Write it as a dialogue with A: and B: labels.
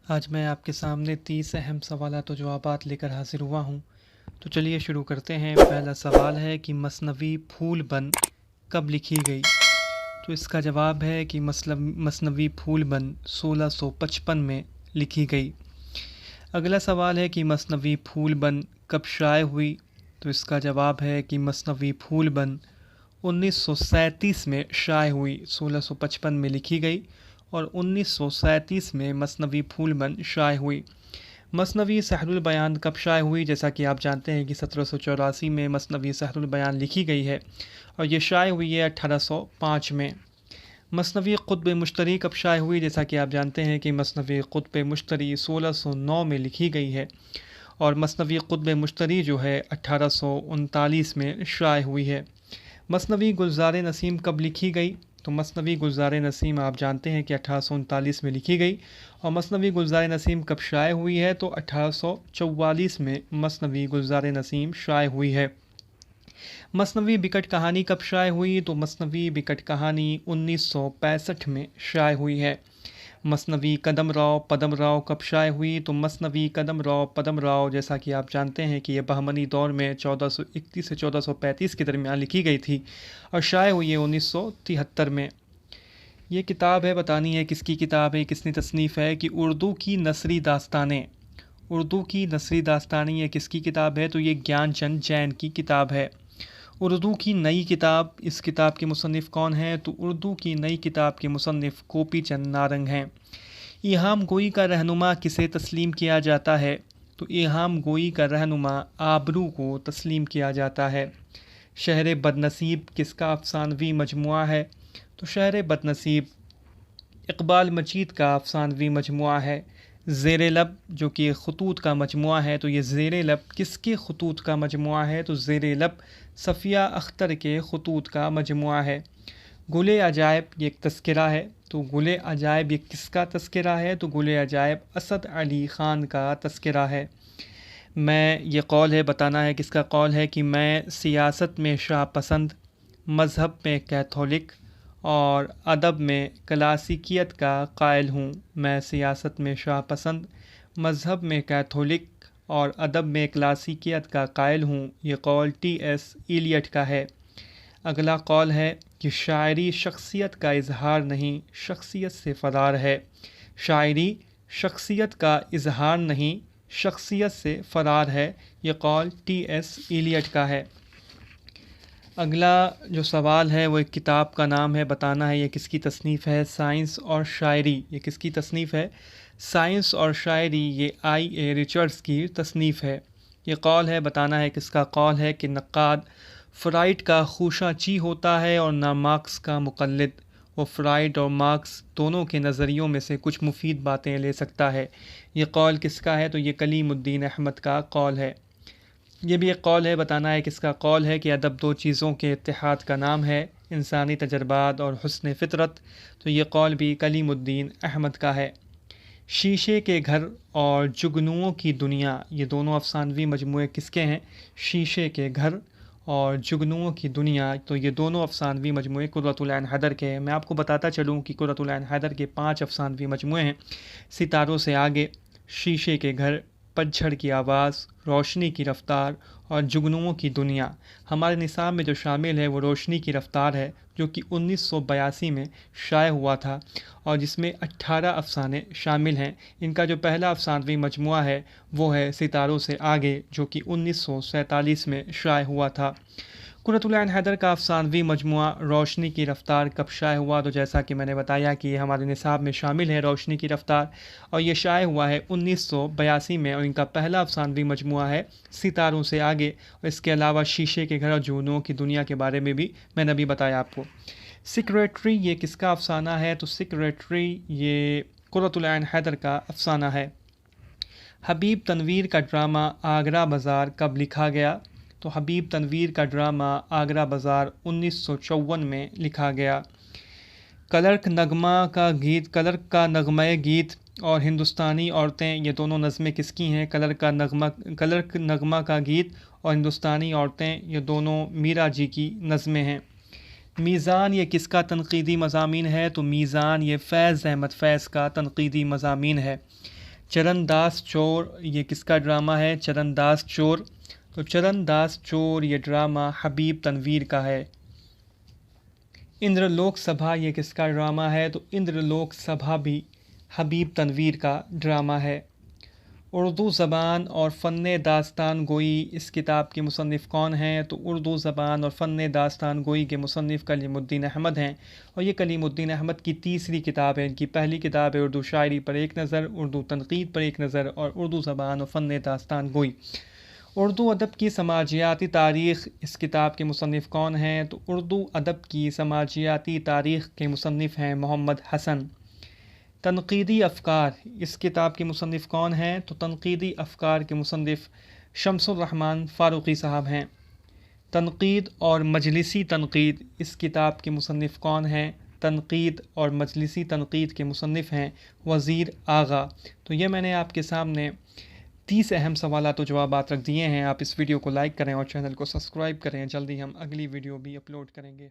A: آج میں آپ کے سامنے 30 اہم سوالات و جوابات لے کر حاضر ہوا ہوں۔ تو چلیے شروع کرتے ہیں۔ پہلا سوال ہے کہ مثنوی پھول بند کب لکھی گئی؟ تو اس کا جواب ہے کہ مثنوی پھول بند 1655 میں لکھی گئی۔ اگلا سوال ہے کہ مثنوی پھول بند کب شائع ہوئی؟ تو اس کا جواب ہے کہ مثنوی پھول بند 1937 میں شائع ہوئی۔ 1655 میں لکھی گئی اور 1937 میں مثنوی پھول بند شائع ہوئی۔ مثنوی سحر البیان کب شائع ہوئی؟ جیسا کہ آپ جانتے ہیں کہ 1784 میں مثنوی سحر البیان لکھی گئی ہے اور یہ شائع ہوئی ہے 1805 میں۔ مثنوی قطب مشتری کب شائع ہوئی؟ جیسا کہ آپ جانتے ہیں کہ مثنوی قطب مشتری 1609 میں لکھی گئی ہے اور مثنوی قطب مشتری جو ہے 1839 میں شائع ہوئی ہے۔ مثنوی گلزار نسیم کب لکھی گئی؟ تو مثنوی گلزار نسیم آپ جانتے ہیں کہ 1839 میں لکھی گئی اور مثنوی گلزار نسیم کب شائع ہوئی ہے؟ تو 1844 میں مثنوی گلزار نسیم شائع ہوئی ہے۔ مثنوی بکٹ کہانی کب شائع ہوئی؟ تو مثنوی بکٹ کہانی 1965 میں شائع ہوئی ہے۔ مثنوی قدم راؤ پدم راؤ کب شائع ہوئی؟ تو مثنوی قدم راؤ پدم راؤ جیسا کہ آپ جانتے ہیں کہ یہ بہمنی دور میں 1431 سے 1435 کے درمیان لکھی گئی تھی اور شائع ہوئی ہے 1973 میں۔ یہ کتاب ہے، بتانی ہے کس کی کتاب ہے، کس نے تصنیف ہے کہ اردو کی نثری داستانیں۔ اردو کی نثری داستانیں یہ کس کی کتاب ہے؟ تو یہ گیان چند جین کی کتاب ہے۔ اردو کی نئی کتاب، اس کتاب کے مصنف کون ہیں؟ تو اردو کی نئی کتاب کے مصنف گوپی چند نارنگ ہیں۔ ایہام گوئی کا رہنما کسے تسلیم کیا جاتا ہے؟ تو ایہام گوئی کا رہنما آبرو کو تسلیم کیا جاتا ہے۔ شہر بدنصیب کس کا افسانوی مجموعہ ہے؟ تو شہر بدنصیب اقبال مجید کا افسانوی مجموعہ ہے۔ زیر لب جو کہ خطوط کا مجموعہ ہے، تو یہ زیر لب کس کے خطوط کا مجموعہ ہے؟ تو زیر لب صفیہ اختر کے خطوط کا مجموعہ ہے۔ گل عجائب یہ ایک تذکرہ ہے، تو گل عجائب یہ کس کا تذکرہ ہے؟ تو گل عجائب اسد علی خان کا تذکرہ ہے۔ میں یہ قول ہے، بتانا ہے کس کا قول ہے کہ میں سیاست میں شاہ پسند، مذہب میں کیتھولک اور ادب میں کلاسیکیت کا قائل ہوں۔ میں سیاست میں شاہ پسند، مذہب میں کیتھولک اور ادب میں کلاسیکیت کا قائل ہوں۔ یہ قول ٹی ایس ایلیٹ کا ہے۔ اگلا قول ہے کہ شاعری شخصیت کا اظہار نہیں، شخصیت سے فرار ہے۔ شاعری شخصیت کا اظہار نہیں، شخصیت سے فرار ہے۔ یہ قول ٹی ایس ایلیٹ کا ہے۔ اگلا جو سوال ہے وہ ایک کتاب کا نام ہے، بتانا ہے یہ کس کی تصنیف ہے۔ سائنس اور شاعری یہ کس کی تصنیف ہے؟ سائنس اور شاعری یہ آئی اے ریچرڈز کی تصنیف ہے۔ یہ قول ہے، بتانا ہے کس کا قول ہے کہ نقاد فرائڈ کا خوشہ چی ہوتا ہے اور نہ مارکس کا مقلد۔ وہ فرائڈ اور مارکس دونوں کے نظریوں میں سے کچھ مفید باتیں لے سکتا ہے۔ یہ قول کس کا ہے؟ تو یہ کلیم الدین احمد کا قول ہے۔ یہ بھی ایک قول ہے، بتانا ہے کس کا قول ہے کہ ادب دو چیزوں کے اتحاد کا نام ہے، انسانی تجربات اور حسن فطرت۔ تو یہ قول بھی کلیم الدین احمد کا ہے۔ شیشے کے گھر اور جگنوؤں کی دنیا یہ دونوں افسانوی مجموعے کس کے ہیں؟ شیشے کے گھر اور جگنوؤں کی دنیا تو یہ دونوں افسانوی مجموعے قرۃ العین حیدر کے ہیں۔ میں آپ کو بتاتا چلوں کہ قرۃ العین حیدر کے 5 افسانوی مجموعے ہیں: ستاروں سے آگے، شیشے کے گھر، پتجھڑ کی آواز، روشنی کی رفتار اور جگنوؤں کی دنیا۔ ہمارے نصاب میں جو شامل ہے وہ روشنی کی رفتار ہے، جو کہ 1982 میں شائع ہوا تھا اور جس میں 18 افسانے شامل ہیں۔ ان کا جو پہلا افسانوی مجموعہ ہے وہ ہے ستاروں سے آگے، جو کہ 1947 میں شائع ہوا تھا۔ قرۃ العین حیدر کا افسانوی مجموعہ روشنی کی رفتار کب شائع ہوا؟ تو جیسا کہ میں نے بتایا کہ یہ ہمارے نصاب میں شامل ہے روشنی کی رفتار، اور یہ شائع ہوا ہے 1982 میں، اور ان کا پہلا افسانوی مجموعہ ہے ستاروں سے آگے۔ اور اس کے علاوہ شیشے کے گھر اور جگنوؤں کی دنیا کے بارے میں بھی میں نے ابھی بتایا آپ کو۔ سیکریٹری یہ کس کا افسانہ ہے؟ تو سیکریٹری یہ قرۃ العین حیدر کا افسانہ ہے۔ حبیب تنویر کا ڈرامہ آگرہ بازار کب لکھا گیا؟ تو حبیب تنویر کا ڈرامہ آگرہ بازار 1954 میں لکھا گیا۔ کلرک کا نغمہ گیت اور ہندوستانی عورتیں یہ دونوں نظمیں کس کی ہیں؟ کلرک نغمہ کا گیت اور ہندوستانی عورتیں یہ دونوں میرا جی کی نظمیں ہیں۔ میزان یہ کس کا تنقیدی مضامین ہے؟ تو میزان یہ فیض احمد فیض کا تنقیدی مضامین ہے۔ چرن داس چور یہ کس کا ڈرامہ ہے؟ چرن داس چور. تو چرن داس چور یہ ڈرامہ حبیب تنویر کا ہے. اندر لوک سبھا یہ کس کا ڈرامہ ہے؟ تو اندر لوک سبھا بھی حبیب تنویر کا ڈرامہ ہے. اردو زبان اور فن داستان گوئی اس کتاب کے مصنف کون ہیں؟ تو اردو زبان اور فن داستان گوئی کے مصنف کلیم الدین احمد ہیں، اور یہ کلیم الدین احمد کی تیسری کتاب ہے. ان کی پہلی کتاب ہے اردو شاعری پر ایک نظر، اردو تنقید پر ایک نظر اور اردو زبان اور فن داستان گوئی. اردو ادب کی سماجیاتی تاریخ اس کتاب کے مصنف کون ہیں؟ تو اردو ادب کی سماجیاتی تاریخ کے مصنف ہیں محمد حسن. تنقیدی افکار اس کتاب کے مصنف کون ہیں؟ تو تنقیدی افکار کے مصنف شمس الرحمن فاروقی صاحب ہیں. تنقید اور مجلسی تنقید اس کتاب کے مصنف کون ہیں؟ تنقید اور مجلسی تنقید کے مصنف ہیں وزیر آغا. تو یہ میں نے آپ کے سامنے 30 اہم سوالات و جوابات رکھ دیے ہیں. آپ اس ویڈیو کو لائک کریں اور چینل کو سبسکرائب کریں. جلدی ہم اگلی ویڈیو بھی اپلوڈ کریں گے.